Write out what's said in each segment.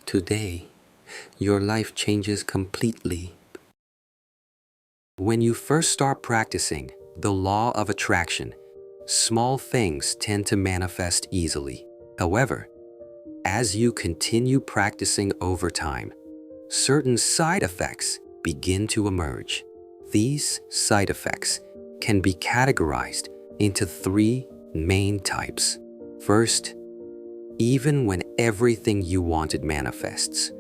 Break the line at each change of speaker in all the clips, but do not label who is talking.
Today, your life changes completely. When you first start practicing the law of attraction, small things tend to manifest easily. However, as you continue practicing over time, certain side effects begin to emerge. These side effects can be categorized into three main types. First, even when everything you wanted manifests,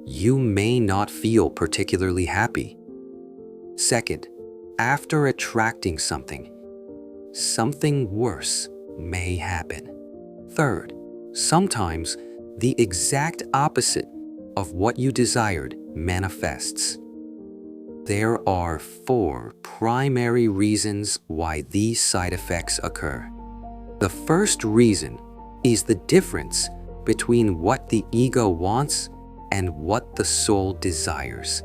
you may not feel particularly happy. Second, after attracting something worse may happen. Third, sometimes the exact opposite of what you desired manifests. There are 4 primary reasons why these side effects occur. The first reason is the difference between what the ego wants and what the soul desires.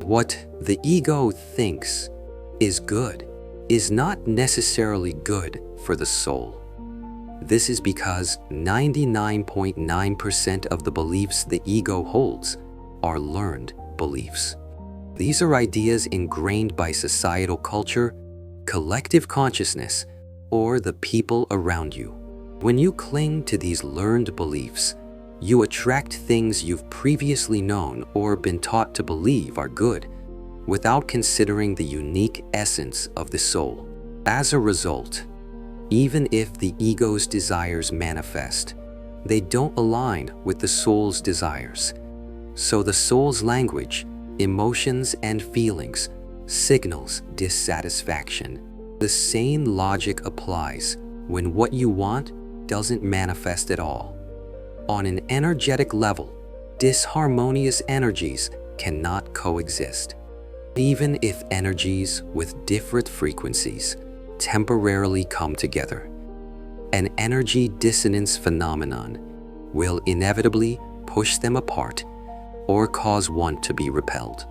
What the ego thinks is good is not necessarily good for the soul. This is because 99.9% of the beliefs the ego holds are learned beliefs. These are ideas ingrained by societal culture, collective consciousness, or the people around you. When you cling to these learned beliefs, you attract things you've previously known or been taught to believe are good, without considering the unique essence of the soul. As a result, even if the ego's desires manifest, they don't align with the soul's desires. So the soul's language, emotions, and feelings signals dissatisfaction. The same logic applies when what you want doesn't manifest at all. On an energetic level, disharmonious energies cannot coexist. Even if energies with different frequencies temporarily come together, an energy dissonance phenomenon will inevitably push them apart or cause one to be repelled.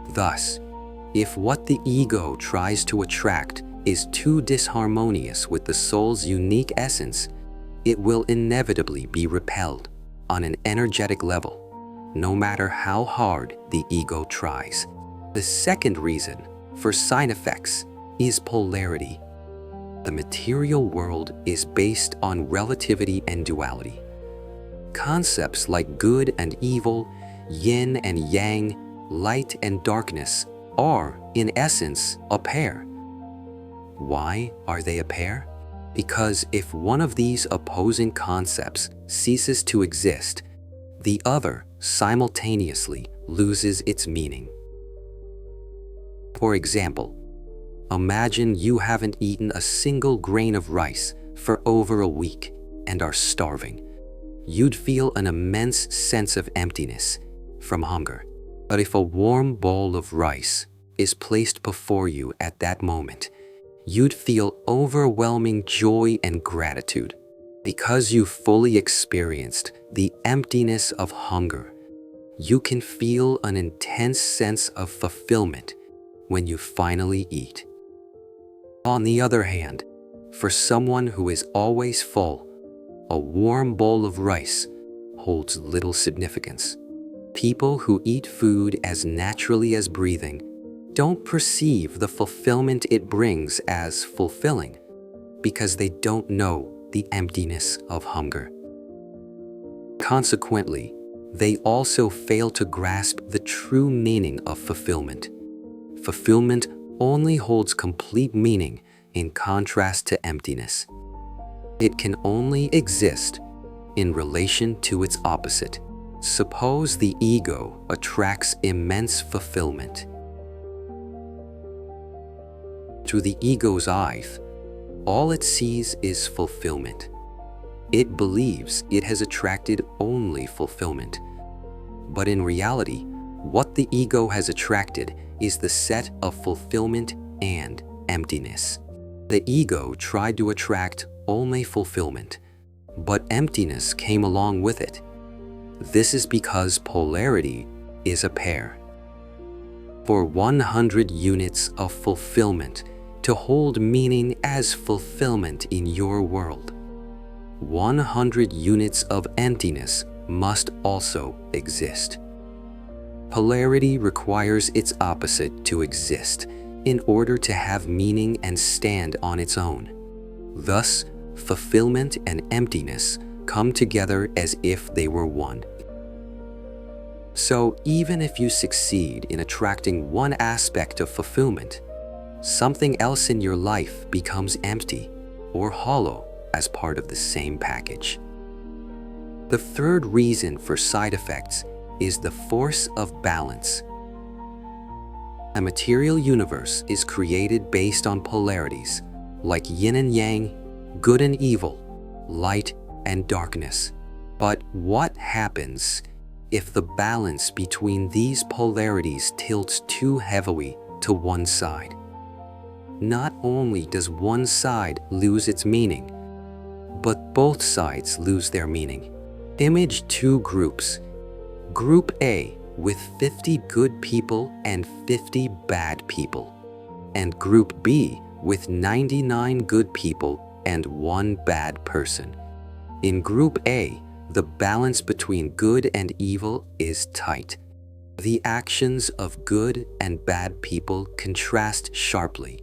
Thus, if what the ego tries to attract is too disharmonious with the soul's unique essence, it will inevitably be repelled on an energetic level, no matter how hard the ego tries. The second reason for side effects is polarity. The material world is based on relativity and duality. Concepts like good and evil, yin and yang, light and darkness are, in essence, a pair. Why are they a pair? Because if one of these opposing concepts ceases to exist, the other simultaneously loses its meaning. For example, imagine you haven't eaten a single grain of rice for over a week and are starving. You'd feel an immense sense of emptiness from hunger. But if a warm bowl of rice is placed before you at that moment, you'd feel overwhelming joy and gratitude because you fully experienced the emptiness of hunger. You can feel an intense sense of fulfillment when you finally eat. On the other hand, for someone who is always full, a warm bowl of rice holds little significance. People who eat food as naturally as breathing don't perceive the fulfillment it brings as fulfilling because they don't know the emptiness of hunger. Consequently, they also fail to grasp the true meaning of fulfillment. Fulfillment only holds complete meaning in contrast to emptiness. It can only exist in relation to its opposite. Suppose the ego attracts immense fulfillment. To the ego's eyes, all it sees is fulfillment. It believes it has attracted only fulfillment. But in reality, what the ego has attracted is the set of fulfillment and emptiness. The ego tried to attract only fulfillment, but emptiness came along with it. This is because polarity is a pair. For 100 units of fulfillment to hold meaning as fulfillment in your world, 100 units of emptiness must also exist. Polarity requires its opposite to exist in order to have meaning and stand on its own. Thus, fulfillment and emptiness come together as if they were one. So even if you succeed in attracting one aspect of fulfillment, something else in your life becomes empty or hollow as part of the same package. The third reason for side effects is the force of balance. A material universe is created based on polarities like yin and yang, good and evil, light and darkness. But what happens if the balance between these polarities tilts too heavily to one side? Not only does one side lose its meaning, but both sides lose their meaning. Image two groups. Group A with 50 good people and 50 bad people, and Group B with 99 good people and 1 bad person. In Group A, the balance between good and evil is tight. The actions of good and bad people contrast sharply,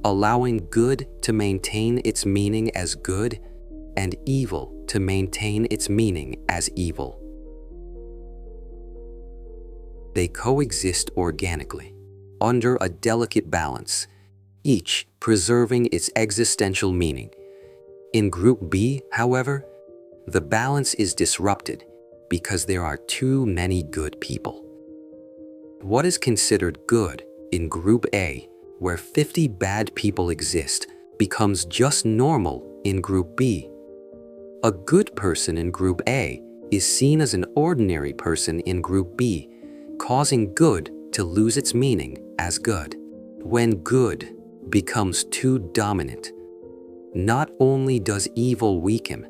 allowing good to maintain its meaning as good and evil to maintain its meaning as evil. They coexist organically, under a delicate balance, each preserving its existential meaning. In Group B, however, the balance is disrupted because there are too many good people. What is considered good in Group A, where 50 bad people exist, becomes just normal in Group B. A good person in Group A is seen as an ordinary person in Group B, causing good to lose its meaning as good. When good becomes too dominant, not only does evil weaken,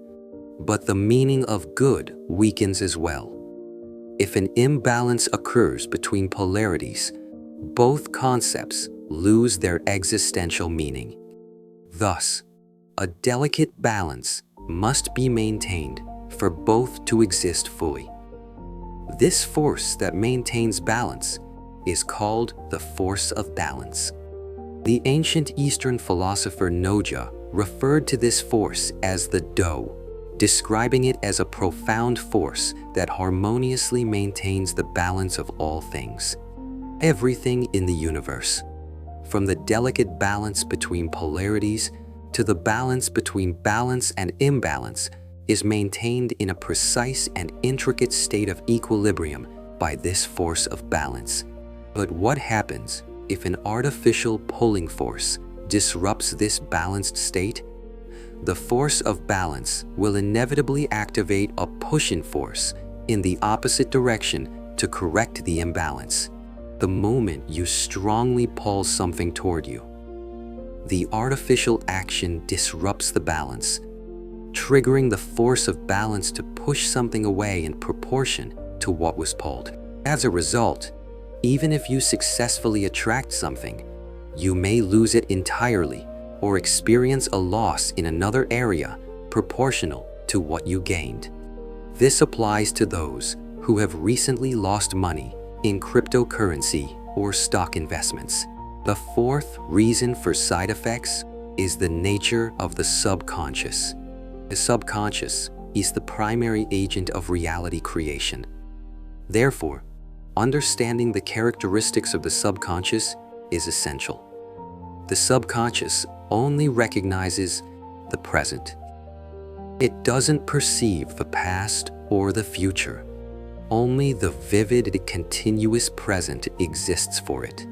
but the meaning of good weakens as well. If an imbalance occurs between polarities, both concepts lose their existential meaning. Thus, a delicate balance must be maintained for both to exist fully. This force that maintains balance is called the force of balance. The ancient Eastern philosopher Noja referred to this force as the Do, describing it as a profound force that harmoniously maintains the balance of all things. Everything in the universe, from the delicate balance between polarities to the balance between balance and imbalance, is maintained in a precise and intricate state of equilibrium by this force of balance. But what happens if an artificial pulling force disrupts this balanced state? The force of balance will inevitably activate a pushing force in the opposite direction to correct the imbalance. The moment you strongly pull something toward you, the artificial action disrupts the balance, triggering the force of balance to push something away in proportion to what was pulled. As a result, even if you successfully attract something, you may lose it entirely or experience a loss in another area proportional to what you gained. This applies to those who have recently lost money in cryptocurrency or stock investments. The fourth reason for side effects is the nature of the subconscious. The subconscious is the primary agent of reality creation. Therefore, understanding the characteristics of the subconscious is essential. The subconscious only recognizes the present. It doesn't perceive the past or the future. Only the vivid, continuous present exists for it.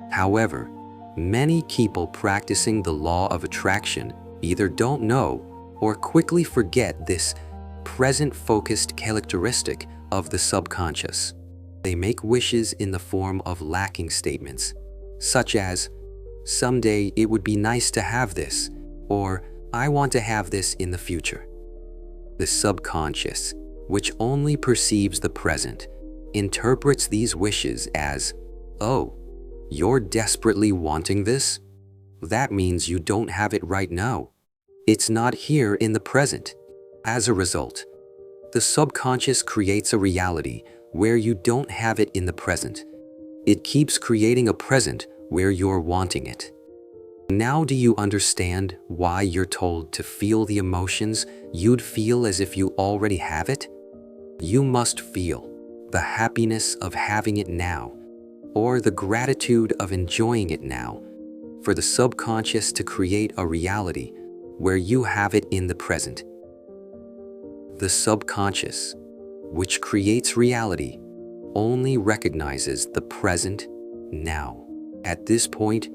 However, many people practicing the law of attraction either don't know or quickly forget this present-focused characteristic of the subconscious. They make wishes in the form of lacking statements, such as, "Someday it would be nice to have this," or "I want to have this in the future." The subconscious, which only perceives the present, interprets these wishes as, "Oh, you're desperately wanting this? That means you don't have it right now. It's not here in the present." As a result, The subconscious creates a reality where you don't have it in the present. It keeps creating a present where you're wanting it. Now do you understand why you're told to feel the emotions you'd feel as if you already have it? You must feel the happiness of having it now, or the gratitude of enjoying it now, for the subconscious to create a reality where you have it in the present. The subconscious, which creates reality, only recognizes the present now. At this point,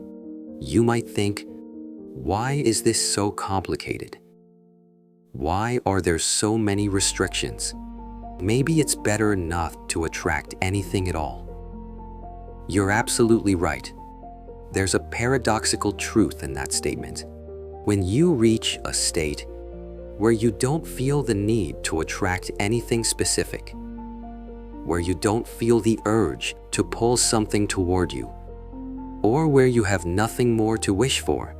you might think, why is this so complicated? Why are there so many restrictions? Maybe it's better not to attract anything at all. You're absolutely right. There's a paradoxical truth in that statement. When you reach a state where you don't feel the need to attract anything specific, where you don't feel the urge to pull something toward you, or where you have nothing more to wish for,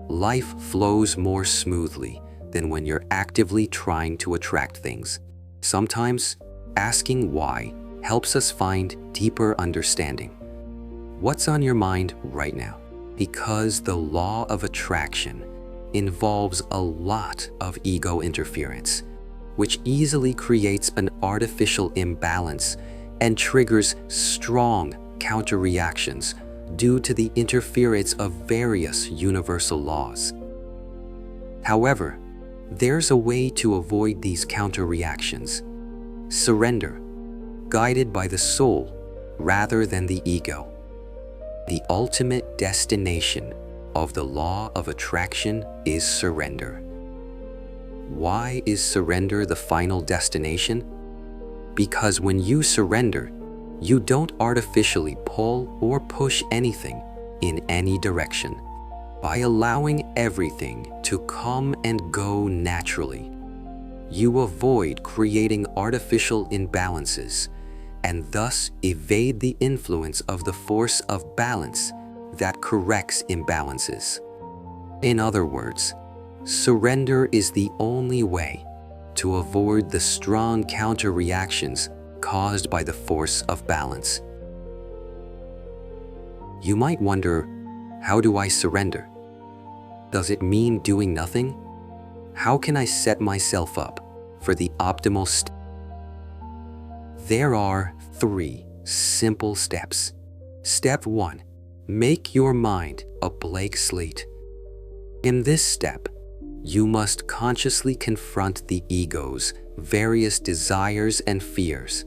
life flows more smoothly than when you're actively trying to attract things. Sometimes, asking why helps us find deeper understanding. What's on your mind right now? Because the law of attraction involves a lot of ego interference, which easily creates an artificial imbalance and triggers strong counter-reactions due to the interference of various universal laws. However, there's a way to avoid these counter-reactions. Surrender, guided by the soul rather than the ego. The ultimate destination of the law of attraction is surrender. Why is surrender the final destination? Because when you surrender, you don't artificially pull or push anything in any direction. By allowing everything to come and go naturally, you avoid creating artificial imbalances and thus evade the influence of the force of balance that corrects imbalances. In other words, surrender is the only way to avoid the strong counter-reactions caused by the force of balance. You might wonder, how do I surrender? Does it mean doing nothing? How can I set myself up for the optimal state? There are 3 simple steps. Step 1. Make your mind a blank slate. In this step, you must consciously confront the ego's various desires and fears,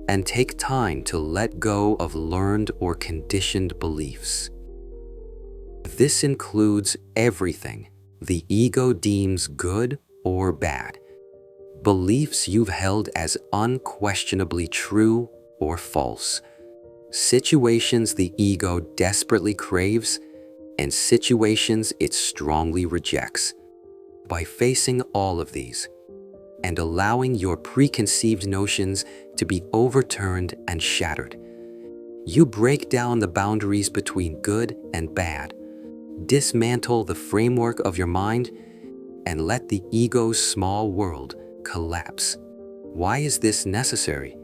and take time to let go of learned or conditioned beliefs. This includes everything the ego deems good or bad, beliefs you've held as unquestionably true or false, situations the ego desperately craves, and situations it strongly rejects. By facing all of these, and allowing your preconceived notions to be overturned and shattered, you break down the boundaries between good and bad, dismantle the framework of your mind, and let the ego's small world collapse. Why is this necessary?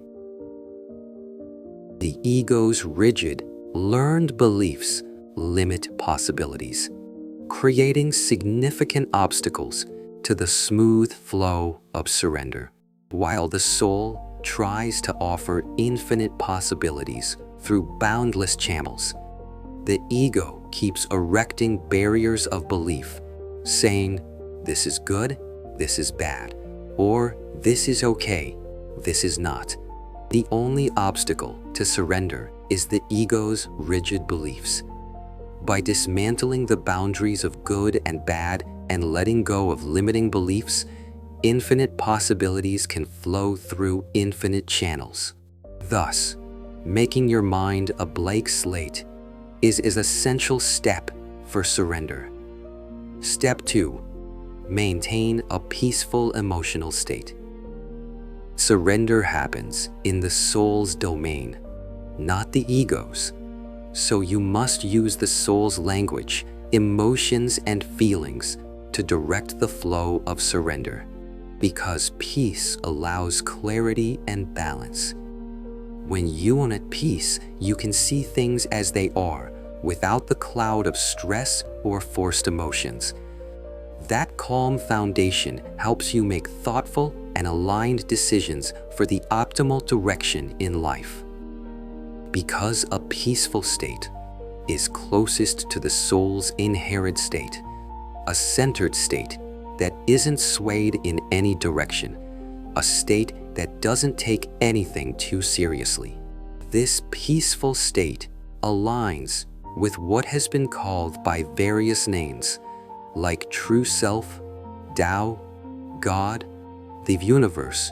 The ego's rigid, learned beliefs limit possibilities, creating significant obstacles to the smooth flow of surrender, while the soul tries to offer infinite possibilities through boundless channels. The ego keeps erecting barriers of belief, saying, this is good, this is bad, or this is okay, this is not. The only obstacle to surrender is the ego's rigid beliefs. By dismantling the boundaries of good and bad and letting go of limiting beliefs, infinite possibilities can flow through infinite channels. Thus, making your mind a blank slate is an essential step for surrender. Step 2. Maintain a peaceful emotional state. Surrender happens in the soul's domain, not the ego's. So you must use the soul's language, emotions, and feelings to direct the flow of surrender. Because peace allows clarity and balance. When you are at peace, you can see things as they are, without the cloud of stress or forced emotions. That calm foundation helps you make thoughtful and aligned decisions for the optimal direction in life. Because a peaceful state is closest to the soul's inherent state, a centered state that isn't swayed in any direction, a state that doesn't take anything too seriously. This peaceful state aligns with what has been called by various names, like true self, Tao, God, the universe,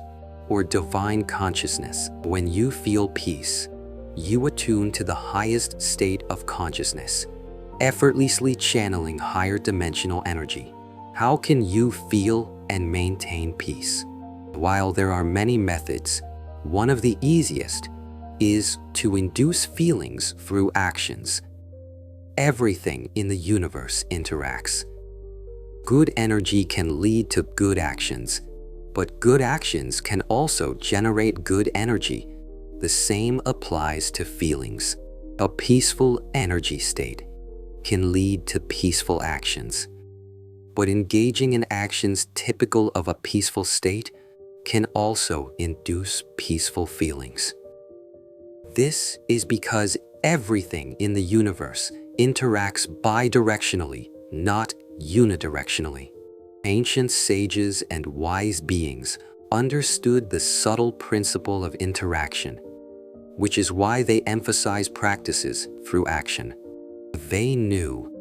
or divine consciousness. When you feel peace, you attune to the highest state of consciousness, effortlessly channeling higher dimensional energy. How can you feel and maintain peace? While there are many methods, one of the easiest is to induce feelings through actions. Everything in the universe interacts. Good energy can lead to good actions, but good actions can also generate good energy. The same applies to feelings. A peaceful energy state can lead to peaceful actions, but engaging in actions typical of a peaceful state can also induce peaceful feelings. This is because everything in the universe interacts bidirectionally, not unidirectionally. Ancient sages and wise beings understood the subtle principle of interaction, which is why they emphasize practices through action. They knew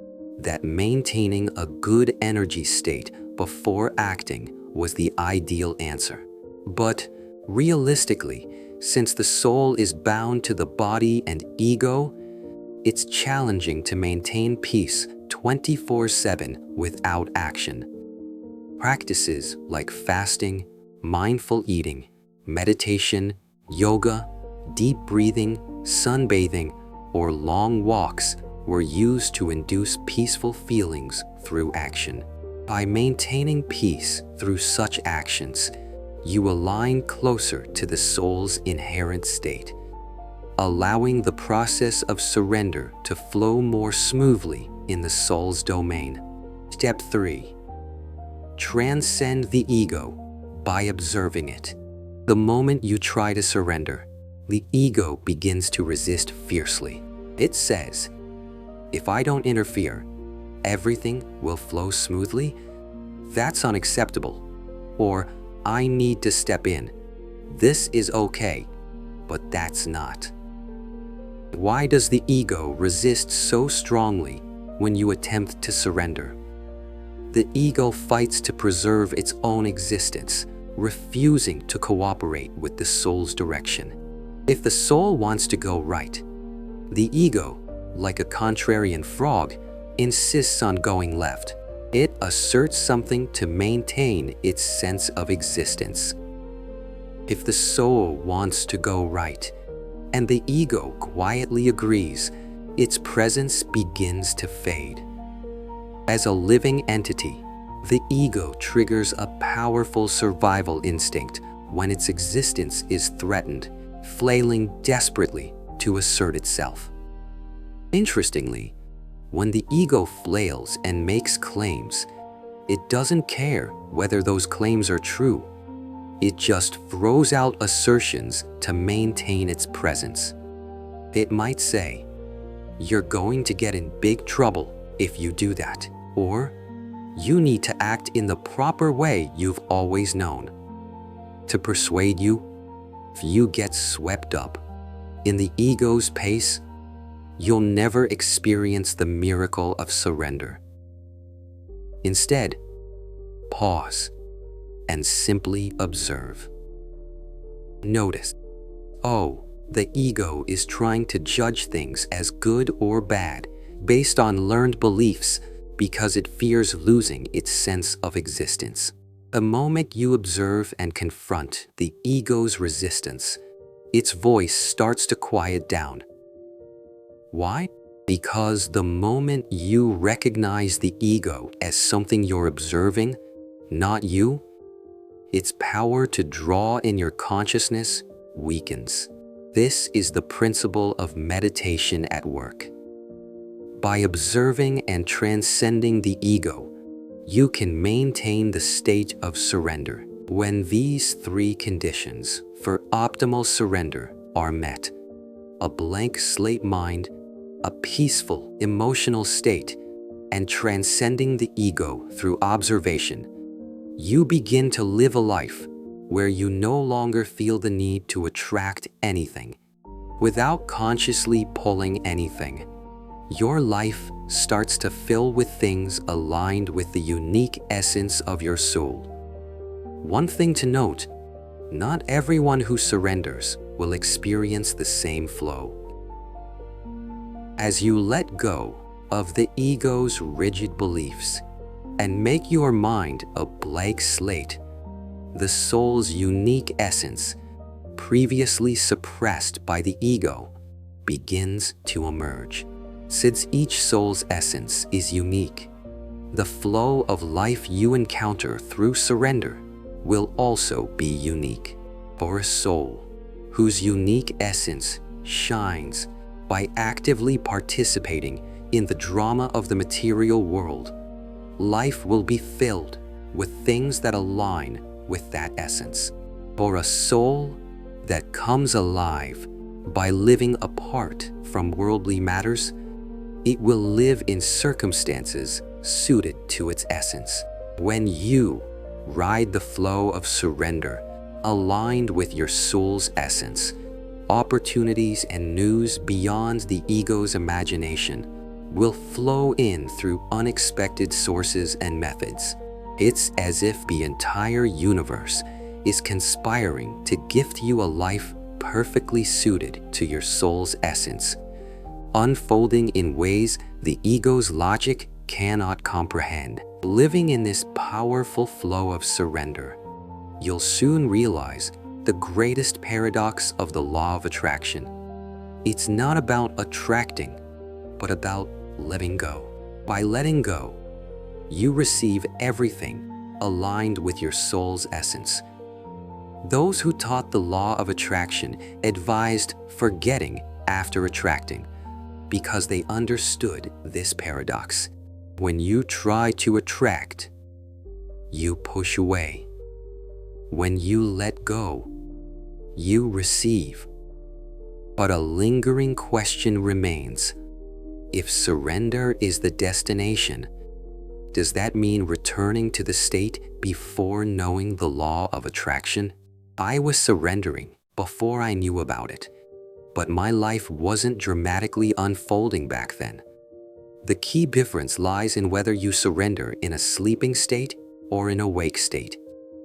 that maintaining a good energy state before acting was the ideal answer. But realistically, since the soul is bound to the body and ego, it's challenging to maintain peace 24/7 without action. Practices like fasting, mindful eating, meditation, yoga, deep breathing, sunbathing, or long walks were used to induce peaceful feelings through action. By maintaining peace through such actions, you align closer to the soul's inherent state, allowing the process of surrender to flow more smoothly in the soul's domain. Step 3. Transcend the ego by observing it. The moment you try to surrender, the ego begins to resist fiercely. It says, "If I don't interfere, everything will flow smoothly. That's unacceptable." Or, "I need to step in. This is okay, but that's not." Why does the ego resist so strongly when you attempt to surrender? The ego fights to preserve its own existence, refusing to cooperate with the soul's direction. If the soul wants to go right, the ego, like a contrarian frog, insists on going left. It asserts something to maintain its sense of existence. If the soul wants to go right, and the ego quietly agrees, its presence begins to fade. As a living entity, the ego triggers a powerful survival instinct when its existence is threatened, flailing desperately to assert itself. Interestingly, when the ego flails and makes claims, it doesn't care whether those claims are true. It just throws out assertions to maintain its presence. It might say, "You're going to get in big trouble if you do that," or "You need to act in the proper way you've always known." To persuade you, if you get swept up in the ego's pace, you'll never experience the miracle of surrender. Instead, pause and simply observe. Notice, oh, the ego is trying to judge things as good or bad based on learned beliefs because it fears losing its sense of existence. The moment you observe and confront the ego's resistance, its voice starts to quiet down. Why? Because the moment you recognize the ego as something you're observing, not you, its power to draw in your consciousness weakens. This is the principle of meditation at work. By observing and transcending the ego, you can maintain the state of surrender. When these three conditions for optimal surrender are met, a blank slate mind, a peaceful emotional state, and transcending the ego through observation, you begin to live a life where you no longer feel the need to attract anything without consciously pulling anything. Your life starts to fill with things aligned with the unique essence of your soul. One thing to note, not everyone who surrenders will experience the same flow. As you let go of the ego's rigid beliefs and make your mind a blank slate, the soul's unique essence, previously suppressed by the ego, begins to emerge. Since each soul's essence is unique, the flow of life you encounter through surrender will also be unique. For a soul whose unique essence shines by actively participating in the drama of the material world, life will be filled with things that align with that essence. For a soul that comes alive by living apart from worldly matters, it will live in circumstances suited to its essence. When you ride the flow of surrender aligned with your soul's essence, opportunities and news beyond the ego's imagination will flow in through unexpected sources and methods. It's as if the entire universe is conspiring to gift you a life perfectly suited to your soul's essence, unfolding in ways the ego's logic cannot comprehend. Living in this powerful flow of surrender, you'll soon realize the greatest paradox of the law of attraction. It's not about attracting, but about letting go. By letting go, you receive everything aligned with your soul's essence. Those who taught the law of attraction advised forgetting after attracting, because they understood this paradox. When you try to attract, you push away. When you let go, you receive. But a lingering question remains. If surrender is the destination, does that mean returning to the state before knowing the law of attraction? I was surrendering before I knew about it, but my life wasn't dramatically unfolding back then. The key difference lies in whether you surrender in a sleeping state or an awake state.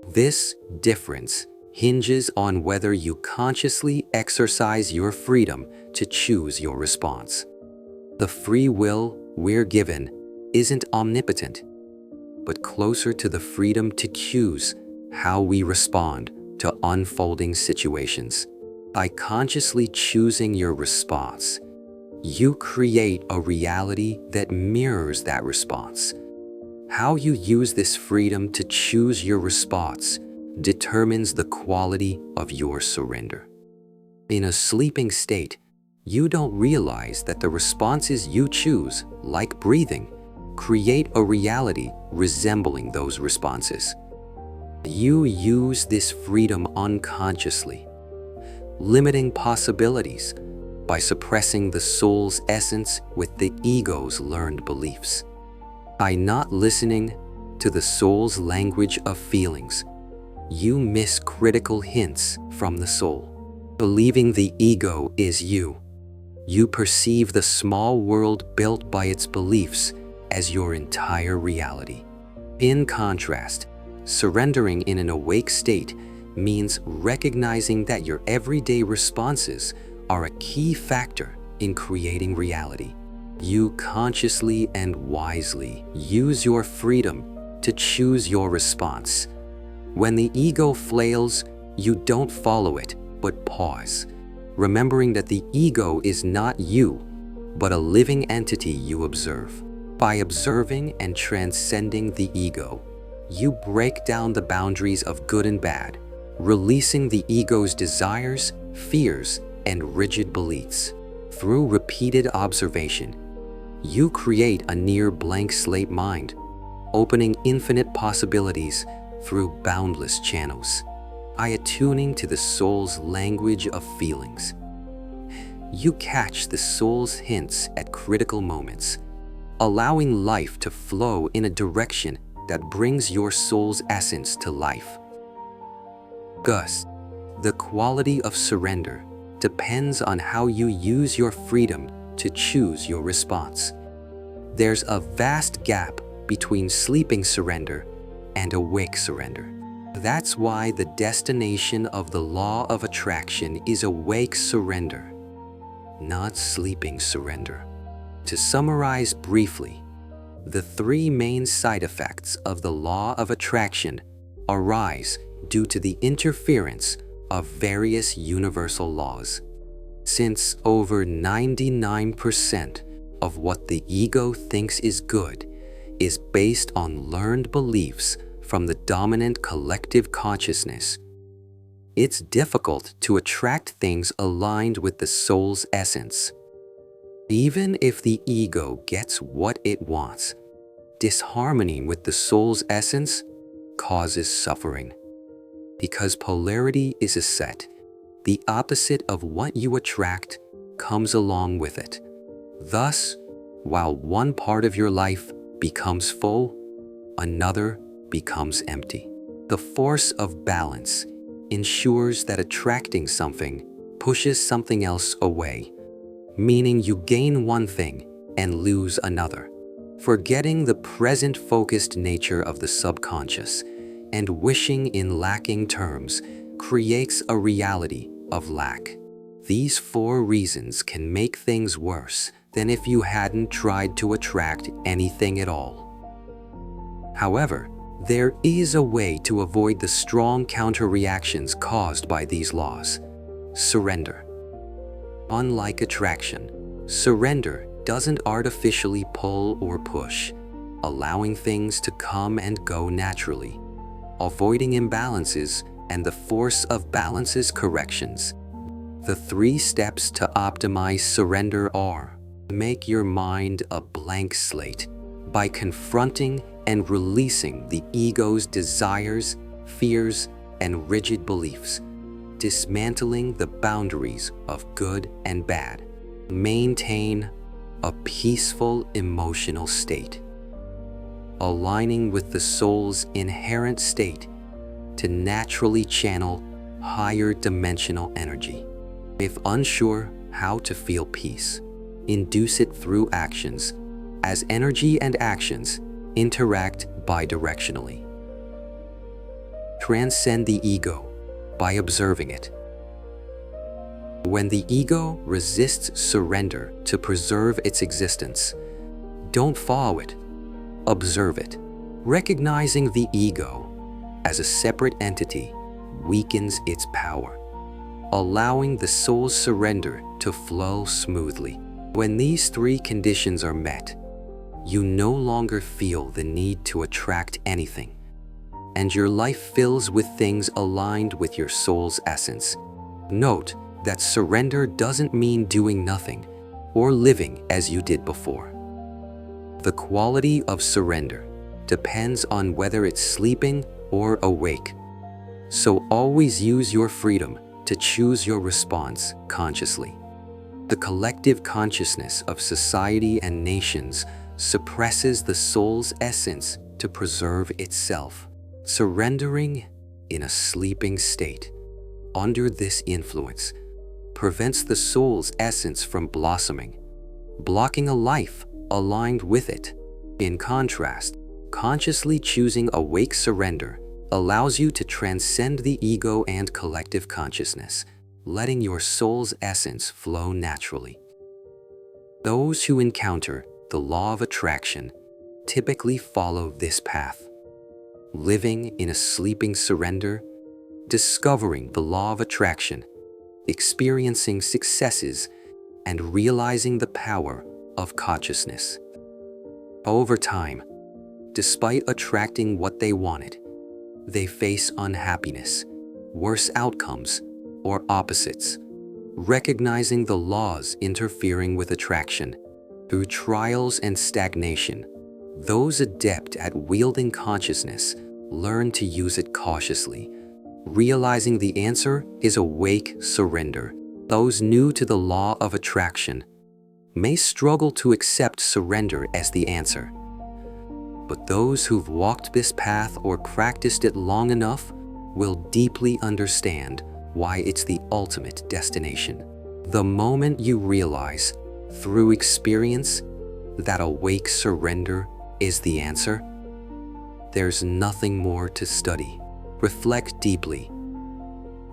This difference hinges on whether you consciously exercise your freedom to choose your response. The free will we're given isn't omnipotent, but closer to the freedom to choose how we respond to unfolding situations. By consciously choosing your response, you create a reality that mirrors that response. How you use this freedom to choose your response determines the quality of your surrender. In a sleeping state, you don't realize that the responses you choose, like breathing, create a reality resembling those responses. You use this freedom unconsciously, limiting possibilities by suppressing the soul's essence with the ego's learned beliefs. By not listening to the soul's language of feelings, you miss critical hints from the soul. Believing the ego is you, you perceive the small world built by its beliefs as your entire reality. In contrast, surrendering in an awake state means recognizing that your everyday responses are a key factor in creating reality. You consciously and wisely use your freedom to choose your response. When the ego flails, you don't follow it, but pause, remembering that the ego is not you, but a living entity you observe. By observing and transcending the ego, you break down the boundaries of good and bad, releasing the ego's desires, fears, and rigid beliefs. Through repeated observation, you create a near blank slate mind, opening infinite possibilities through boundless channels. By attuning to the soul's language of feelings, you catch the soul's hints at critical moments, allowing life to flow in a direction that brings your soul's essence to life. Thus, the quality of surrender depends on how you use your freedom to choose your response. There's a vast gap between sleeping surrender and awake surrender. That's why the destination of the law of attraction is awake surrender, not sleeping surrender. To summarize briefly, the three main side effects of the law of attraction arise due to the interference of various universal laws. Since over 99% of what the ego thinks is good is based on learned beliefs from the dominant collective consciousness, it's difficult to attract things aligned with the soul's essence. Even if the ego gets what it wants, disharmony with the soul's essence causes suffering. Because polarity is a set, the opposite of what you attract comes along with it. Thus, while one part of your life becomes full, another becomes empty. The force of balance ensures that attracting something pushes something else away, meaning you gain one thing and lose another. Forgetting the present-focused nature of the subconscious and wishing in lacking terms creates a reality of lack. These four reasons can make things worse than if you hadn't tried to attract anything at all. However, there is a way to avoid the strong counter-reactions caused by these laws. Surrender. Unlike attraction, surrender doesn't artificially pull or push, allowing things to come and go naturally, avoiding imbalances and the force of balance's corrections. The 3 steps to optimize surrender are: make your mind a blank slate by confronting and releasing the ego's desires, fears, and rigid beliefs, dismantling the boundaries of good and bad. Maintain a peaceful emotional state, aligning with the soul's inherent state to naturally channel higher dimensional energy. If unsure how to feel peace, induce it through actions, as energy and actions interact bidirectionally. Transcend the ego by observing it. When the ego resists surrender to preserve its existence, don't follow it, observe it. Recognizing the ego as a separate entity weakens its power, allowing the soul's surrender to flow smoothly. When these 3 conditions are met, you no longer feel the need to attract anything, and your life fills with things aligned with your soul's essence. Note that surrender doesn't mean doing nothing or living as you did before. The quality of surrender depends on whether it's sleeping or awake, so always use your freedom to choose your response consciously. The collective consciousness of society and nations suppresses the soul's essence to preserve itself. Surrendering in a sleeping state under this influence prevents the soul's essence from blossoming, blocking a life aligned with it. In contrast, consciously choosing awake surrender allows you to transcend the ego and collective consciousness, letting your soul's essence flow naturally. Those who encounter the law of attraction typically follow this path, living in a sleeping surrender, discovering the law of attraction, experiencing successes, and realizing the power of consciousness. Over time, Despite attracting what they wanted, they face unhappiness, worse outcomes, or opposites. Recognizing the laws interfering with attraction through trials and stagnation, those adept at wielding consciousness learn to use it cautiously, realizing the answer is awake surrender. Those new to the law of attraction may struggle to accept surrender as the answer. But those who've walked this path or practiced it long enough will deeply understand why it's the ultimate destination. The moment you realize, through experience, that awake surrender is the answer, there's nothing more to study. Reflect deeply.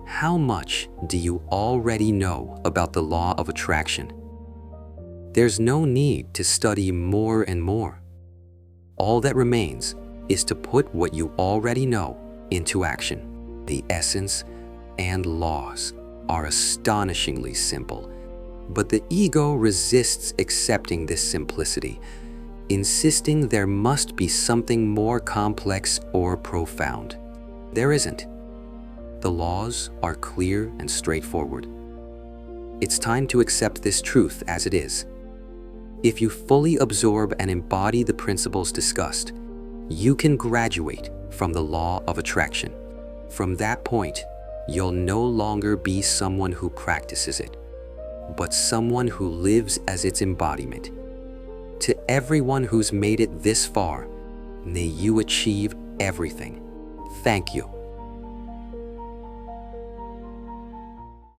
How much do you already know about the law of attraction? There's no need to study more and more. All that remains is to put what you already know into action. The essence and laws are astonishingly simple, but the ego resists accepting this simplicity, insisting there must be something more complex or profound. There isn't. The laws are clear and straightforward. It's time to accept this truth as it is. If you fully absorb and embody the principles discussed, you can graduate from the law of attraction. From that point, you'll no longer be someone who practices it, but someone who lives as its embodiment. To everyone who's made it this far, may you achieve everything. Thank you.